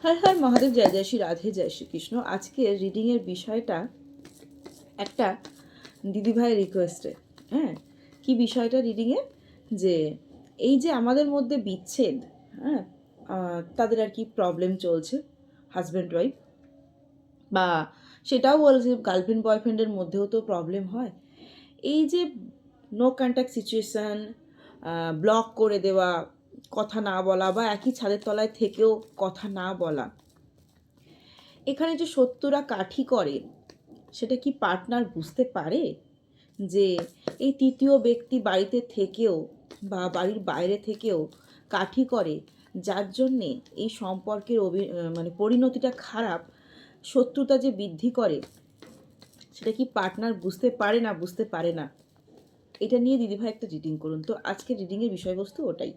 হর হর মহাদেব, জয় জয় শ্রী রাধে, জয় শ্রীকৃষ্ণ। আজকের রিডিংয়ের বিষয়টা একটা দিদিভাইয়ের রিকোয়েস্টে। হ্যাঁ, কি বিষয়টা রিডিংয়ে? যে এই যে আমাদের মধ্যে বিচ্ছেদ, হ্যাঁ, তাদের আর কি প্রবলেম চলছে, হাজব্যান্ড ওয়াইফ, বা সেটাও বলছে গার্লফ্রেন্ড বয়ফ্রেন্ডের মধ্যেও তো প্রবলেম হয়। এই যে নো কন্ট্যাক্ট সিচুয়েশান, ব্লক করে দেওয়া, কথা না বলা, বা একই ছাদের তলায় থেকেও কথা না বলা, এখানে যে সত্যরা কাঠি করে সেটা কি পার্টনার বুঝতে পারে? যে এই তৃতীয় ব্যক্তি বাড়িতে থেকেও বা বাড়ির বাইরে থেকেও কাঠি করে, যার জন্যে এই সম্পর্কের মানে পরিণতিটা খারাপ, শত্রুতা যে বৃদ্ধি করে, সেটা কি পার্টনার বুঝতে পারে না বুঝতে পারে না? এটা নিয়ে দিদিভাই একটা রিডিং করুন। তো আজকে রিডিংয়ের বিষয়বস্তু ওটাই।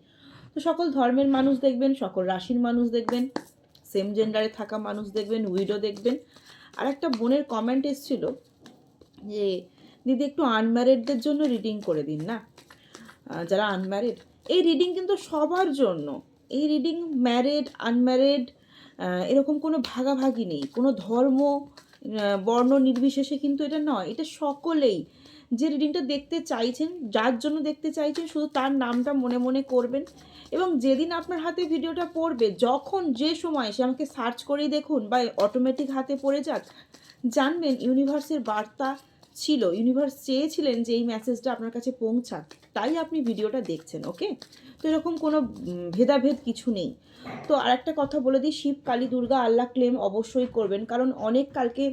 তো সকল ধর্মের মানুষ দেখবেন, সকল রাশির মানুষ দেখবেন, সেম জেন্ডারে থাকা মানুষ দেখবেন, উইডো দেখবেন। আর একটা বোনের কমেন্ট এসেছিল যে দিদি একটু আনম্যারিডদের জন্য রিডিং করে দিন না, যারা আনম্যারিড। এই রিডিং কিন্তু সবার জন্য। এই রিডিং ম্যারিড আনম্যারিড এরকম কোনো ভাগাভাগি নেই, কোনো ধর্ম বর্ণ নির্বিশেষে কিন্তু এটা নয়, এটা সকলেই যে রিডিংটা দেখতে চাইছেন, যার জন্য দেখতে চাইছেন, শুধু তার নামটা মনে মনে করবেন। এবং যেদিন আপনার হাতে ভিডিওটা পড়বে, যখন যে সময় সে আমাকে সার্চ করেই দেখুন বা অটোমেটিক হাতে পড়ে যাক, জানবেন ইউনিভার্সের বার্তা ছিল, ইউনিভার্স চেয়েছিলেন যে এই মেসেজটা আপনার কাছে পৌঁছাক, তাই আপনি ভিডিওটা দেখছেন। ওকে, তো এরকম কোনো ভেদাভেদ কিছু নেই। তো আরেকটা কথা বলে দিই, শিব কালী দুর্গা আল্লাহ ক্লেম অবশ্যই করবেন, কারণ অনেক কালকে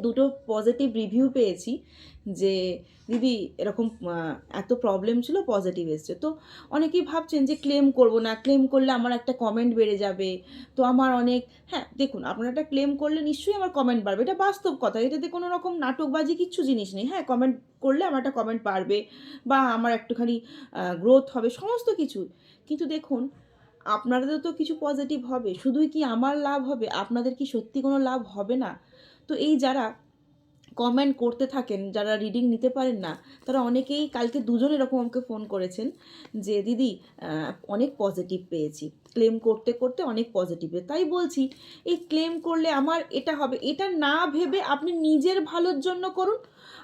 দুটো পজিটিভ রিভিউ পেয়েছি যে দিদি এরকম এত প্রবলেম ছিল, পজিটিভ এসছে। তো অনেকেই ভাবছেন যে ক্লেম করব না, ক্লেম করলে আমার একটা কমেন্ট বেড়ে যাবে, তো আমার অনেক, হ্যাঁ দেখুন, আপনারা একটা ক্লেম করলে নিশ্চয়ই আমার কমেন্ট বাড়বে, এটা বাস্তব কথা, এটাতে কোনো রকম নাটকবাজি কিচ্ছু জিনিস নেই। হ্যাঁ, কমেন্ট করলে আমার একটা কমেন্ট বাড়বে বা আমার একটুখানি গ্রোথ হবে, সমস্ত কিছু। কিন্তু দেখুন, আপনাদের তো কিছু পজিটিভ হবে, শুধুই কি আমার লাভ হবে? আপনাদের কি সত্যি কোনো লাভ হবে না? তো এই যারা কমেন্ট করতে থাকেন, যারা রিডিং নিতে পারেন না, তারা অনেকেই কালকে দুজন এরকম আমাকে ফোন করেছেন যে দিদি অনেক পজিটিভ পেয়েছি, ক্লেম করতে করতে অনেক পজিটিভ। তাই বলছি, এই ক্লেম করলে আমার এটা হবে, এটা না ভেবে আপনি নিজের ভালোর জন্য করুন।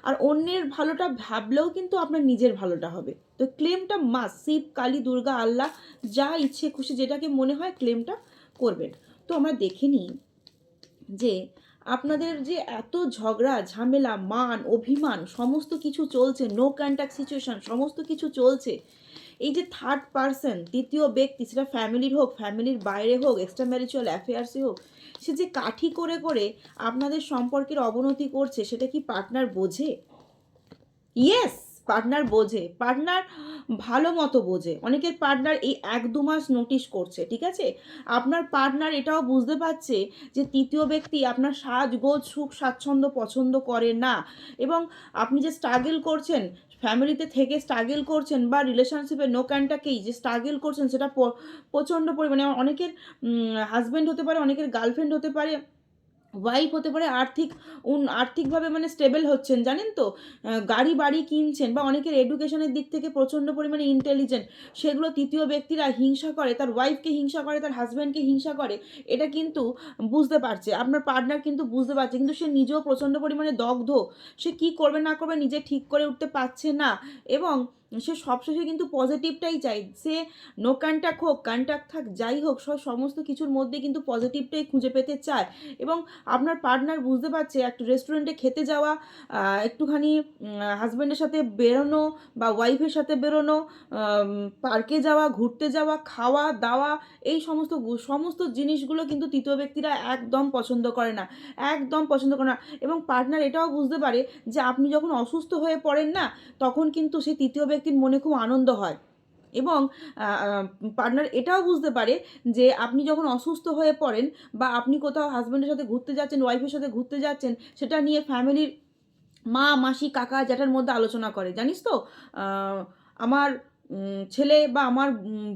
আর অন্যের ভালোটা ভাবলেও কিন্তু আপনার নিজের ভালোটা হবে। তো ক্লেমটা মাস্ট, শিব কালী দুর্গা আল্লাহ যা ইচ্ছে খুশি যেটাকে মনে হয় ক্লেমটা করবেন। তো আমরা দেখে নিই যে আপনাদের যে এত ঝগড়া ঝামেলা, মান অভিমান সমস্ত কিছু চলছে, নো কন্ট্যাক্ট সিচুয়েশন সমস্ত কিছু চলছে, এই যে থার্ড পার্সন, তৃতীয় ব্যক্তি, সেটা ফ্যামিলির হোক, ফ্যামিলির বাইরে হোক, এক্সট্রা ম্যারিচুয়াল অ্যাফেয়ার্সে হোক, সে যে কাঠি করে করে আপনাদের সম্পর্কের অবনতি করছে, সেটা কি পার্টনার বোঝে? ইয়েস, পার্টনার বোঝে, পার্টনার ভালো মতো বোঝে। অনেকের পার্টনার এই 1-2 মাস নোটিশ করছে, ঠিক আছে? আপনার পার্টনার এটাও বুঝতে পারছে যে তৃতীয় ব্যক্তি আপনার সাজগোজ সুখ স্বাচ্ছন্দ্য পছন্দ করে না, এবং আপনি যে স্ট্রাগল করছেন, ফ্যামিলিতে থেকে স্ট্রাগল করছেন, বা রিলেশনশিপে নো ক্যানটাকেই যে স্ট্রাগল করছেন, সেটা প্রচণ্ড পরিমাণে, অনেকের হাজব্যান্ড হতে পারে, অনেকের গার্লফ্রেন্ড হতে পারে, ওয়াইফ হতে পারে, আর্থিকভাবে মানে স্টেবল হচ্ছেন, জানেন তো, গাড়ি বাড়ি কিনছেন, বা অনেকের এডুকেশনের দিক থেকে প্রচণ্ড পরিমাণে ইন্টেলিজেন্ট, সেগুলো তৃতীয় ব্যক্তিরা হিংসা করে, তার ওয়াইফকে হিংসা করে, তার হাজব্যান্ডকে হিংসা করে, এটা কিন্তু বুঝতে পারছে আপনার পার্টনার, কিন্তু বুঝতে পারছে, কিন্তু সে নিজেও প্রচণ্ড পরিমাণে দগ্ধ, সে কী করবে না করবে নিজে ঠিক করে উঠতে পারছে না, এবং সে সবশেষে কিন্তু পজিটিভটাই চাই। সে নো কন্ট্যাক্ট হোক, কন্ট্যাক্ট থাক, যাই হোক, সমস্ত কিছুর মধ্যে কিন্তু পজিটিভটাই খুঁজে পেতে চায়। এবং আপনার পার্টনার বুঝতে পারছে একটা রেস্টুরেন্টে খেতে যাওয়া, একটুখানি হাজব্যান্ডের সাথে বেরোনো বা ওয়াইফের সাথে বেরোনো, পার্কে যাওয়া, ঘুরতে যাওয়া, খাওয়া দাওয়া, এই সমস্ত সমস্ত জিনিসগুলো কিন্তু তৃতীয় ব্যক্তিরা একদম পছন্দ করে না, একদম পছন্দ করে না। এবং পার্টনার এটাও বুঝতে পারে যে আপনি যখন অসুস্থ হয়ে পড়েন না, তখন কিন্তু সেই তৃতীয় ব্যক্তির মনে খুব আনন্দ হয়। এবং পার্টনার এটাও বুঝতে পারে যে আপনি যখন অসুস্থ হয়ে পড়েন, বা আপনি কোথাও হাজব্যান্ডের সাথে ঘুরতে যাচ্ছেন, ওয়াইফের সাথে ঘুরতে যাচ্ছেন, সেটা নিয়ে ফ্যামিলির মা মাসি কাকা জ্যাঠার মধ্যে আলোচনা করে, জানিস তো আমার ছেলে বা আমার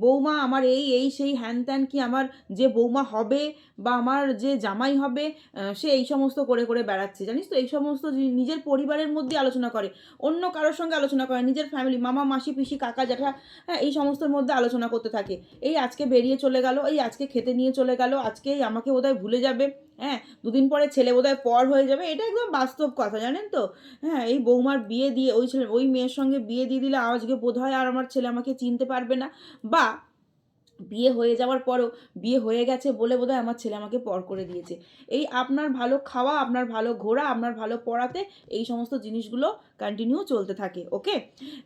বৌমা, আমার এই সেই হ্যান ত্যান, কি আমার যে বৌমা হবে বা আমার যে জামাই হবে সে এই সমস্ত করে করে বেড়াচ্ছে, জানিস তো? এই সমস্ত নিজের পরিবারের মধ্যে আলোচনা করে, অন্য কারোর সঙ্গে আলোচনা করে, নিজের ফ্যামিলি, মামা মাসি পিসি কাকা জ্যাঠা, হ্যাঁ, এই সমস্তর মধ্যে আলোচনা করতে থাকে। এই আজকে বেরিয়ে চলে গেল, এই আজকে খেতে নিয়ে চলে গেল, আজকে আমাকে বোধহয় ভুলে যাবে, হ্যাঁ, দুদিন পরে ছেলে বোধহয় পর হয়ে যাবে। এটা একদম বাস্তব কথা, জানেন তো? হ্যাঁ, এই বৌমার বিয়ে দিয়ে ওই মেয়ের সঙ্গে বিয়ে দিয়ে দিলে আজকে বোধহয় আর আমার ছেলে আমাকে চিনতে পারবে না, বা বিয়ে হয়ে যাওয়ার পরও বিয়ে হয়ে গেছে বলে বোধহয় আমার ছেলে আমাকে পর করে দিয়েছে। এই আপনার ভালো খাওয়া, আপনার ভালো ঘোরা, আপনার ভালো পড়াতে এই সমস্ত জিনিসগুলো কন্টিনিউ চলতে থাকে, ওকে?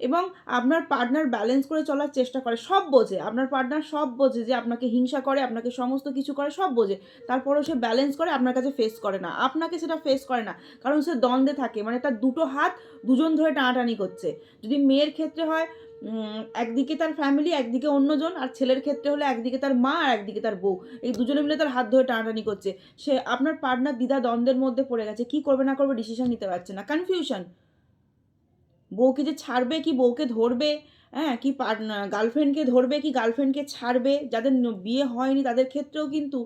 এবং আপনার পার্টনার ব্যালেন্স করে চলার চেষ্টা করে, সব বোঝে, আপনার পার্টনার সব বোঝে যে আপনাকে হিংসা করে, আপনাকে সমস্ত কিছু করে, সব বোঝে, তারপরেও সে ব্যালেন্স করে, আপনার কাছে ফেস করে না, আপনাকে সেটা ফেস করে না, কারণ সে দ্বন্দ্বে থাকে, মানে তার দুটো হাত দুজন ধরে টানাটানি করছে। যদি মেয়ের ক্ষেত্রে হয় একদিকে তার ফ্যামিলি, একদিকে অন্যজন, আর ছেলের ক্ষেত্রে হলে একদিকে তার মা আর একদিকে তার বউ, এই দুজনে মিলে তার হাত ধরে টানাটানি করছে। সে আপনার পার্টনার দ্বিধা দ্বন্দ্বের মধ্যে পড়ে গেছে, কি করবে না করবে ডিসিশন নিতে পারছে না, কনফিউশন। বউকে যে ছাড়বে কি বউকে ধরবে, হ্যাঁ, কি গার্লফ্রেন্ডকে ধরবে কি গার্লফ্রেন্ডকে ছাড়বে, যাদের বিয়ে হয়নি তাদের ক্ষেত্রেও কিন্তু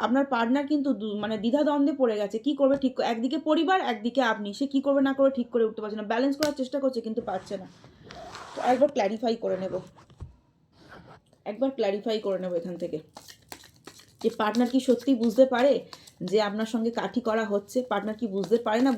আপনার পার্টনার কিন্তু মানে দ্বিধাদ্বন্দ্বে পড়ে গেছে, কি করবে ঠিক, একদিকে পরিবার একদিকে আপনি, সে কি করবে না করবে ঠিক করে উঠতে পারছে না, ব্যালেন্স করার চেষ্টা করছে কিন্তু পারছে না। তো একবার ক্ল্যারিফাই করে নেব, এখান থেকে যে পার্টনার কি সত্যি বুঝতে পারে যে আপনার সঙ্গে কাঠি করা হচ্ছে, পার্টনার কি বুঝতে পারে না,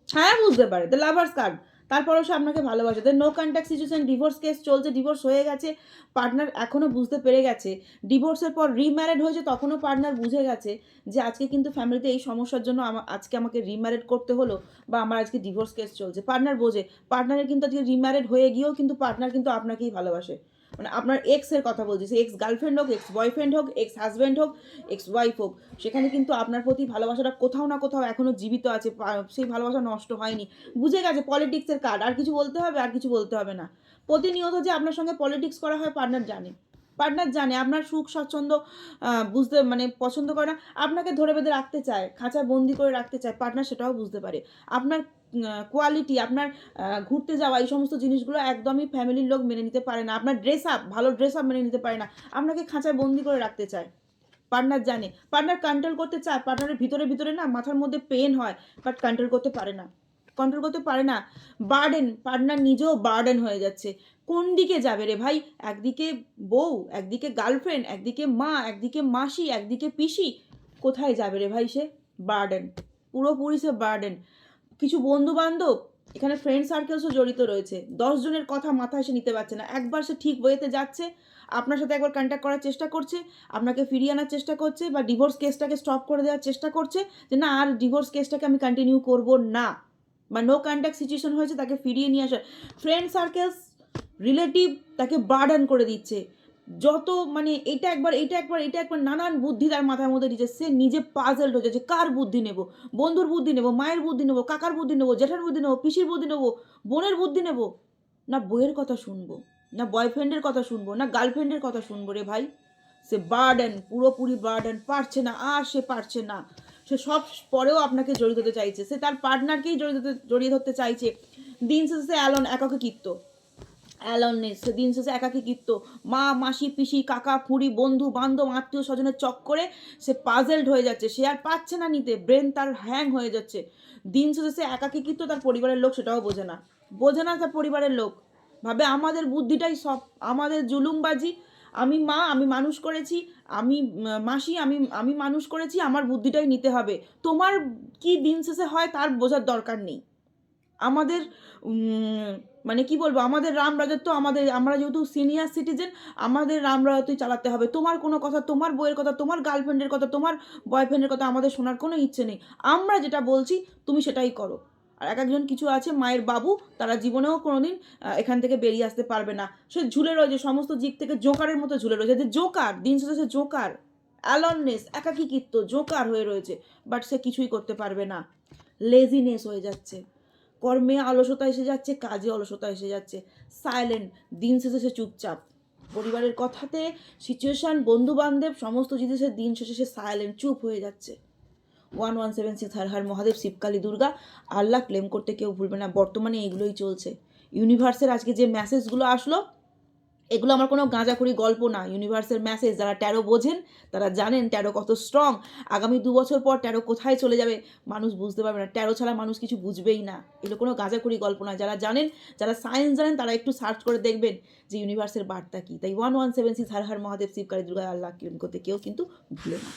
হ্যাঁ বুঝতে পারে, দ্য লাভার্স কার্ড। তারপরেও সে আপনাকে ভালোবাসে, no contact situation, divorce case চলছে, ডিভোর্স হয়ে গেছে, পার্টনার এখনও বুঝতে পেরে গেছে, ডিভোর্সের পর রিম্যারেড হয়েছে তখনও পার্টনার বুঝে গেছে যে আজকে কিন্তু ফ্যামিলিতে এই সমস্যার জন্য আজকে আমাকে রিম্যারেড করতে হলো, বা আমার আজকে ডিভোর্স কেস চলছে, পার্টনার বোঝে, পার্টনারের কিন্তু আজকে রিম্যারেড হয়ে গিয়েও কিন্তু পার্টনার কিন্তু আপনাকেই ভালোবাসে, মানে আপনার এক্সের কথা বলছি, সে এক্স গার্লফ্রেন্ড হোক, এক্স বয়ফ্রেন্ড হোক, এক্স হাজব্যান্ড হোক, এক্স ওয়াইফ হোক, সেখানে কিন্তু আপনার প্রতি ভালোবাসাটা কোথাও না কোথাও এখনও জীবিত আছে, সেই ভালোবাসা নষ্ট হয়নি, বুঝে গেছে। পলিটিক্সের কার্ড, আর কিছু বলতে হবে, আর কিছু বলতে হবে না। প্রতিনিয়ত যে আপনার সঙ্গে পলিটিক্স করা হয় পার্টনার জানে আপনার সুখ স্বাচ্ছন্দ্য বুঝতে, মানে পছন্দ করে না, আপনাকে ধরে বেঁধে রাখতে চায়, খাঁচায় বন্দি করে রাখতে চায়, পার্টনার সেটাও বুঝতে পারে। আপনার কোয়ালিটি, আপনার ঘুরতে যাওয়া, এই সমস্ত জিনিসগুলো একদমই ফ্যামিলির লোক মেনে নিতে পারে না, আপনার ভালো ড্রেস আপ মেনে নিতে পারে না, আপনাকে খাঁচায় বন্দি করে রাখতে চায়। পার্টনার জানে, পার্টনার কন্ট্রোল করতে চায়, পার্টনারের ভিতরে না মাথার মধ্যে পেন হয়, বাট কন্ট্রোল করতে পারে না, বার্ডেন, পার্টনার নিজেও বার্ডেন হয়ে যাচ্ছে। কোন দিকে যাবে রে ভাই? একদিকে বউ, একদিকে গার্লফ্রেন্ড, একদিকে মা, একদিকে মাসি, একদিকে পিসি, কোথায় যাবে রে ভাই সে? বার্ডেন, পুরোপুরি সে বার্ডেন। কিছু বন্ধু বান্ধব, এখানে ফ্রেন্ড সার্কেলসও জড়িত রয়েছে, 10 জনের কথা মাথায় সে নিতে পারছে না, একবার সে ঠিক ওয়েতে যাচ্ছে, আপনার সাথে একবার কন্ট্যাক্ট করার চেষ্টা করছে, আপনাকে ফিরিয়ে আনার চেষ্টা করছে, বা ডিভোর্স কেসটাকে স্টপ করে দেওয়ার চেষ্টা করছে, যে না আর ডিভোর্স কেসটাকে আমি কন্টিনিউ করব না, বা নো কন্ট্যাক্ট সিচুয়েশন হয়েছে, তাকে ফিরিয়ে নিয়ে আসার, ফ্রেন্ড সার্কেলস, রিলেটিভ তাকে বার্ডেন করে দিচ্ছে, যত মানে এটা একবার নানান বুদ্ধি তার মাথার মধ্যে দিচ্ছে, সে নিজে পাজেলড হয়ে যাচ্ছে, কার বুদ্ধি নেব, বন্ধুর বুদ্ধি নেব, মায়ের বুদ্ধি নেব, কাকার বুদ্ধি নেব, জেঠার বুদ্ধি নেব, পিসির বুদ্ধি নেব, বোনের বুদ্ধি নেব, না বইয়ের কথা শুনবো, না বয়ফ্রেন্ডের কথা শুনবো, না গার্লফ্রেন্ডের কথা শুনবো রে ভাই? সে বার্ডেন, পুরোপুরি বার্ডেন, পারছে না, আর সে পারছে না, সে সব পরেও আপনাকে জড়িয়ে ধরতে চাইছে, সে তার পার্টনারকেই জড়িয়ে ধরতে চাইছে, দিন শেষে অ্যালোননেস, দিন শেষে একাকিত্ব, মা মাসি পিসি কাকা খুড়ি বন্ধু বান্ধব আত্মীয় স্বজনের চক্করে সে পাজেলড হয়ে যাচ্ছে, সে আর পাচ্ছে না নিতে, ব্রেন তার হ্যাং হয়ে যাচ্ছে, দিন শেষে সে একাকিত্ব, তার পরিবারের লোক সেটাও বোঝে না তার পরিবারের লোক ভাবে আমাদের বুদ্ধিটাই সব, আমাদের জুলুমবাজি, আমি মানুষ করেছি, আমি মাসি আমি মানুষ করেছি, আমার বুদ্ধিটাই নিতে হবে, তোমার কি দিন শেষে হয় তার বোঝার দরকার নেই। আমাদের মানে কি বলবো, আমাদের রাজত্ব, আমরা যেহেতু সিনিয়র সিটিজেন, আমাদের রাজত্বই চালাতে হবে, তোমার কোনো কথা, তোমার বইয়ের কথা, তোমার গার্লফ্রেন্ডের কথা, তোমার বয়ফ্রেন্ডের কথা আমাদের শোনার কোনো ইচ্ছে নেই, আমরা যেটা বলছি তুমি সেটাই করো। আর একজন কিছু আছে মায়ের বাবু, তারা জীবনেও কোনোদিন এখান থেকে বেরিয়ে আসতে পারবে না, সে ঝুলে রয়েছে সমস্ত দিক থেকে, জোকারের মতো ঝুলে রয়েছে, যে জোকার, দিন শেষে সে জোকার, অ্যালননেস, একাকিত্ব, জোকার হয়ে রয়েছে, বাট সে কিছুই করতে পারবে না, লেজিনেস হয়ে যাচ্ছে, কর্মে অলসতা এসে যাচ্ছে, কাজে অলসতা এসে যাচ্ছে, সাইলেন্ট, দিন শেষে সে চুপচাপ, পরিবারের কথাতে, সিচুয়েশান, বন্ধু বান্ধব, সমস্ত জিনিসের দিন শেষে সে সাইলেন্ট, চুপ হয়ে যাচ্ছে, 1176 হর হর মহাদেব, শিবকালী, দুর্গা, আল্লাহ ক্লেম করতে কেউ ভুলবে না। বর্তমানে এইগুলোই চলছে। ইউনিভার্সের আজকে যে মেসেজগুলো আসলো, এগুলো আমার কোনো গাঁজাখড়ি গল্প না। ইউনিভার্সের মেসেজ, যারা ট্যারো বোঝেন তারা জানেন ট্যারো কত স্ট্রং। আগামী 2 বছর পর ট্যারো কোথায় চলে যাবে মানুষ বুঝতে পারবে না। ট্যারো ছাড়া মানুষ কিছু বুঝবেই না। এগুলো কোনো গাঁজাখড়ি গল্প নয়। যারা জানেন, যারা সায়েন্স জানেন, তারা একটু সার্চ করে দেখবেন যে ইউনিভার্সের বার্তা কী। তাই 1176 হর হর মহাদেব, শিবকালী, দুর্গা, আল্লাহ ক্লেম করতে কেউ কিন্তু ভুলে না।